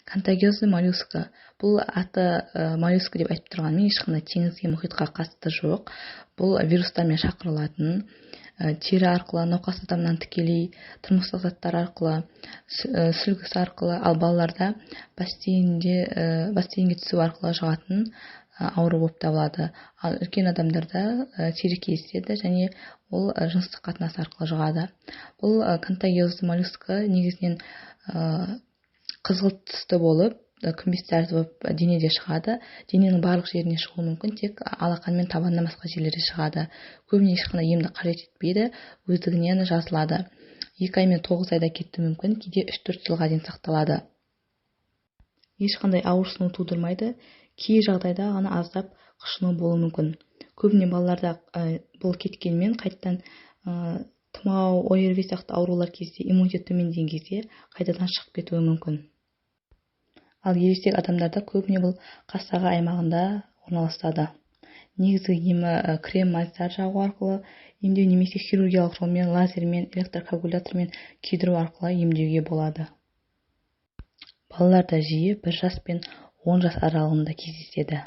Контагиозный моллюска. Бұл аты моллюска деп айтып тұрғанмен ешқандай теңізге, мұхитқа қатысты жоқ. Бұл вирустармен шақырылатын, тері арқылы, науқас адамнан тікелей, тұрмыстық заттар арқылы, сүлгісі арқылы, ал балаларда бассейнге түсу арқылы жұғатын ауру болып табылады. Ал үлкен адамдарда сирек кездеседі және ол жыныстық қатынас арқылы жұғады. Бұл контагиозды моллюска негізінен қызғылт түсті болып, күмбез тәрізді болып денеде шығады. Дененің барлық жеріне шығуы мүмкін, тек алақан мен табаннан басқа жерлерде шығады. Көбіне ешқандай емді қажет етпейді, өздігінен жазылады. 2 ай мен 9 айда кетуі мүмкін, кейде 3-4 жылға дейін сақталады. Ешқандай ауырсыну тудырмайды, кей жағдайда ғана аздап қышыну болуы мүмкін. Көбіне балаларда бұл кеткенмен қайтадан тұмау, ОРВИ сияқты аурулар кезде, иммунитет төмендеген кезде қайтадан шығып кетуі мүмкін. Ал ересек адамдарда көбіне бұл қастағы аймағында орналасады. Негізгі емі крем мазьдар жағу арқылы емдеу немесе хирургиялық жолмен, лазермен, электрокоагулятормен күйдіру арқылы емдеуге болады. Балаларда жиі 1 жас пен 10 жас аралығында кездеседі.